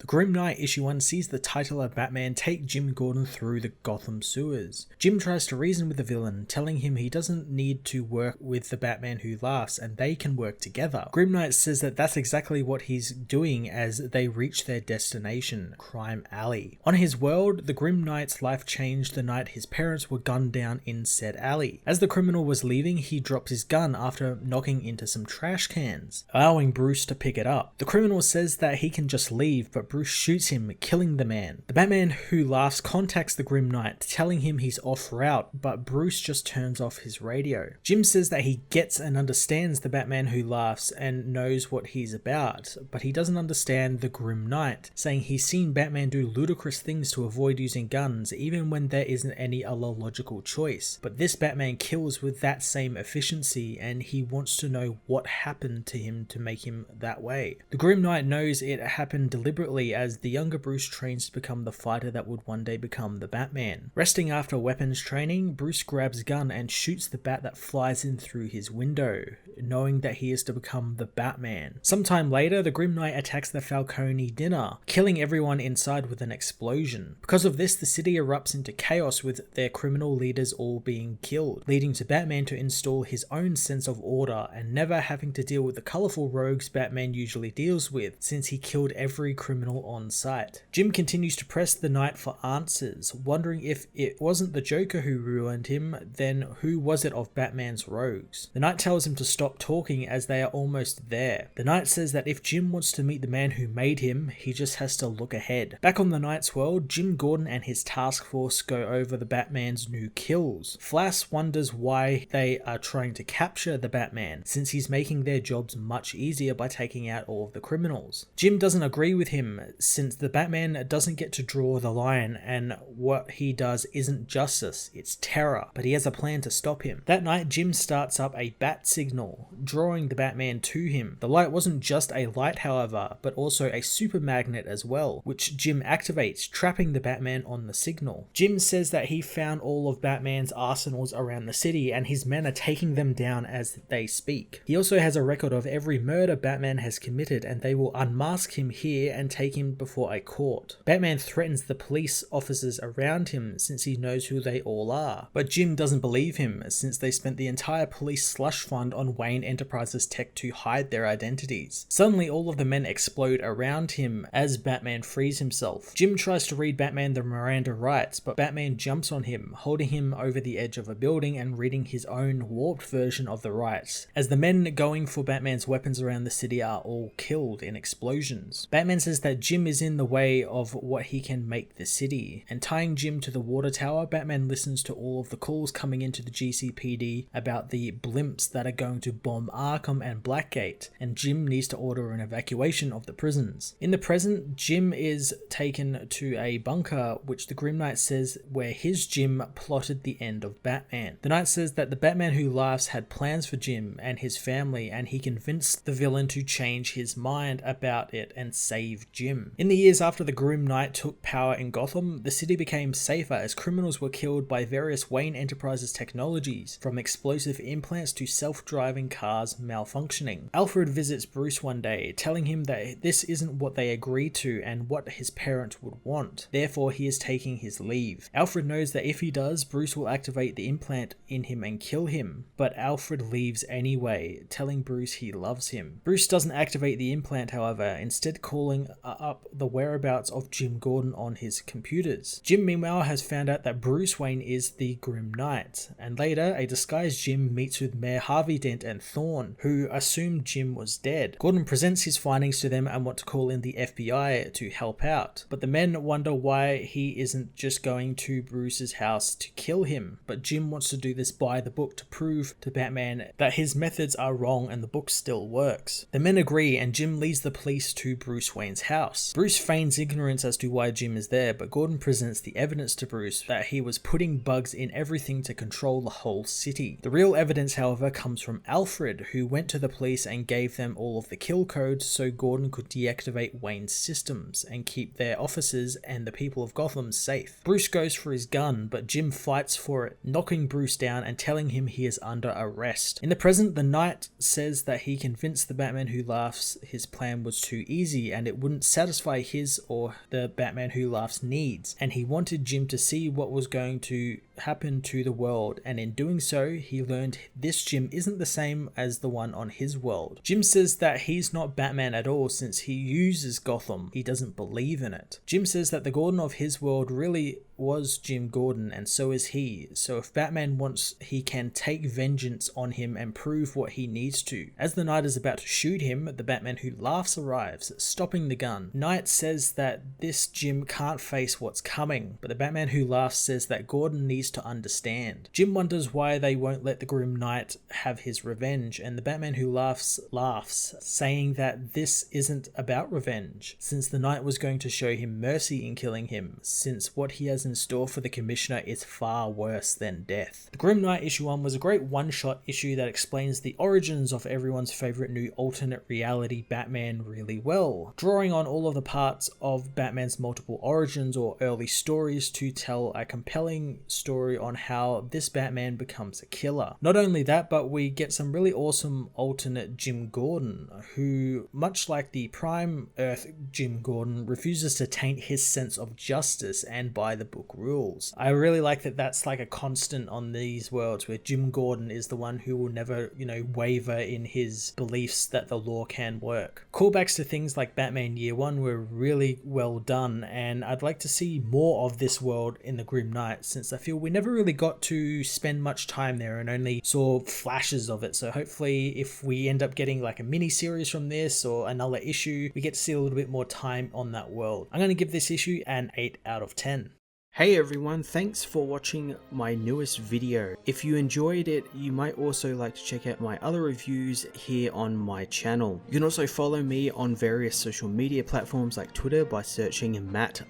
The Grim Knight issue 1 sees the titular Batman take Jim Gordon through the Gotham sewers. Jim tries to reason with the villain, telling him he doesn't need to work with the Batman who laughs and they can work together. Grim Knight says that that's exactly what he's doing as they reach their destination, Crime Alley. On his world, the Grim Knight's life changed the night his parents were gunned down in said alley. As the criminal was leaving, he drops his gun after knocking into some trash cans, allowing Bruce to pick it up. The criminal says that he can just leave, but Bruce shoots him, killing the man. The Batman who laughs contacts the Grim Knight, telling him he's off route, but Bruce just turns off his radio. Jim says that he gets and understands the Batman who laughs and knows what he's about, but he doesn't understand the Grim Knight, saying he's seen Batman do ludicrous things to avoid using guns even when there isn't any other logical choice. But this Batman kills with that same efficiency, and he wants to know what happened to him to make him that way. The Grim Knight knows it happened deliberately as the younger Bruce trains to become the fighter that would one day become the Batman. Resting after weapons training, Bruce grabs a gun and shoots the bat that flies in through his window, knowing that he is to become the Batman. Sometime later, the Grim Knight attacks the Falcone dinner, killing everyone inside with an explosion. Because of this, the city erupts into chaos with their criminal leaders all being killed, leading to Batman to install his own sense of order and never having to deal with the colourful rogues Batman usually deals with, since he killed every criminal on sight. Jim continues to press the Knight for answers, wondering if it wasn't the Joker who ruined him, then who was it of Batman's rogues? The Knight tells him to stop talking as they are almost there. The Knight says that if Jim wants to meet the man who made him, he just has to look ahead. Back on the Knight's world, Jim Gordon and his task force go over the Batman's new kills. Flash wonders why they are trying to capture the Batman, since he's making their jobs much easier by taking out all of the criminals. Jim doesn't agree with him, since the Batman doesn't get to draw the line and what he does isn't justice, it's terror, but he has a plan to stop him. That night, Jim starts up a bat signal, drawing the Batman to him. The light wasn't just a light, however, but also a super magnet as well, which Jim activates, trapping the Batman on the signal. Jim says that he found all of Batman's arsenals around the city and his men are taking them down as they speak. He also has a record of every murder Batman has committed, and they will unmask him here and take him before a court. Batman threatens the police officers around him since he knows who they all are, but Jim doesn't believe him since they spent the entire police slush fund on Wayne Enterprises tech to hide their identities. Suddenly all of the men explode around him as Batman frees himself. Jim tries to read Batman the Miranda rights, but Batman jumps on him, holding him over the edge of a building and reading his own warped version of the rights, as the men going for Batman's weapons around the city are all killed in explosions. Batman says that Jim is in the way of what he can make the city, and tying Jim to the water tower, Batman listens to all of the calls coming into the GCPD about the blimps that are going to bomb Arkham and Blackgate, and Jim needs to order an evacuation of the prisons. In the present, Jim is taken to a bunker which the Grim Knight says where his Jim plotted the end of Batman. The Knight says that the Batman who laughs had plans for Jim and his family, and he convinced the villain to change his mind about it and save Jim. In the years after the Grim Knight took power in Gotham, the city became safer as criminals were killed by various Wayne Enterprises technologies, from explosive implants to self-driving cars malfunctioning. Alfred visits Bruce one day, telling him that this isn't what they agreed to and what his parents would want. Therefore, he is taking his leave. Alfred knows that if he does, Bruce will activate the implant in him and kill him, but Alfred leaves anyway, telling Bruce he loves him. Bruce doesn't activate the implant, however, instead calling up the whereabouts of Jim Gordon on his computers. Jim, meanwhile, has found out that Bruce Wayne is the Grim Knight, and later, a disguised Jim meets with Mayor Harvey Dent and Thorne, who assumed Jim was dead. Gordon presents his findings to them and want to call in the FBI to help out, but the men wonder why he isn't just going to Bruce's house to kill him, but Jim wants to do this by the book to prove to Batman that his methods are wrong and the book still works. The men agree and Jim leads the police to Bruce Wayne's house. Bruce feigns ignorance as to why Jim is there, but Gordon presents the evidence to Bruce that he was putting bugs in everything to control the whole city. The real evidence, however, comes from Alfred, who went to the police and gave them all of the kill codes so Gordon could deactivate Wayne's systems and keep their officers and the people of Gotham safe. Bruce goes for his gun, but Jim fights for it, knocking Bruce down and telling him he is under arrest. In the present, the Knight says that he convinced the Batman who laughs his plan was too easy and it wouldn't satisfy his or the Batman Who Laughs needs, and he wanted Jim to see what was going to happen to the world, and in doing so, he learned this Jim isn't the same as the one on his world. Jim says that he's not Batman at all since he uses Gotham. He doesn't believe in it. Jim says that the Gordon of his world really was Jim Gordon, and so is he. So if Batman wants, he can take vengeance on him and prove what he needs to. As the Knight is about to shoot him, the Batman Who Laughs arrives, stopping the gun. Knight says that this Jim can't face what's coming, but the Batman Who Laughs says that Gordon needs to understand. Jim wonders why they won't let the Grim Knight have his revenge, and the Batman Who Laughs laughs, saying that this isn't about revenge, since the Knight was going to show him mercy in killing him, since what he has in store for the Commissioner is far worse than death. The Grim Knight issue 1 was a great one-shot issue that explains the origins of everyone's favourite new alternate reality Batman really well, drawing on all of the parts of Batman's multiple origins or early stories to tell a compelling story on how this Batman becomes a killer. Not only that, but we get some really awesome alternate Jim Gordon, who, much like the Prime Earth Jim Gordon, refuses to taint his sense of justice and by the book rules. I really like that that's like a constant on these worlds, where Jim Gordon is the one who will never, waver in his beliefs that the law can work. Callbacks to things like Batman Year One were really well done, and I'd like to see more of this world in the Grim Knight, since I feel we never really got to spend much time there and only saw flashes of it. So hopefully if we end up getting like a mini series from this or another issue, we get to see a little bit more time on that world. I'm going to give this issue an 8 out of 10. Hey everyone, thanks for watching my newest video. If you enjoyed it, you might also like to check out my other reviews here on my channel. You can also follow me on various social media platforms like Twitter by searching Matt_FOS,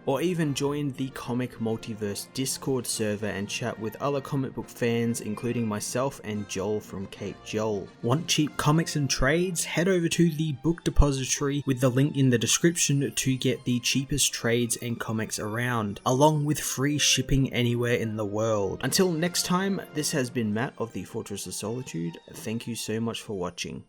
or even join the Comic Multiverse Discord server and chat with other comic book fans, including myself and Joel from Cape Joel. Want cheap comics and trades? Head over to the book depository with the link in the description to get the cheapest trades and comics around, along with free shipping anywhere in the world. Until next time, this has been Matt of the Fortress of Solitude. Thank you so much for watching.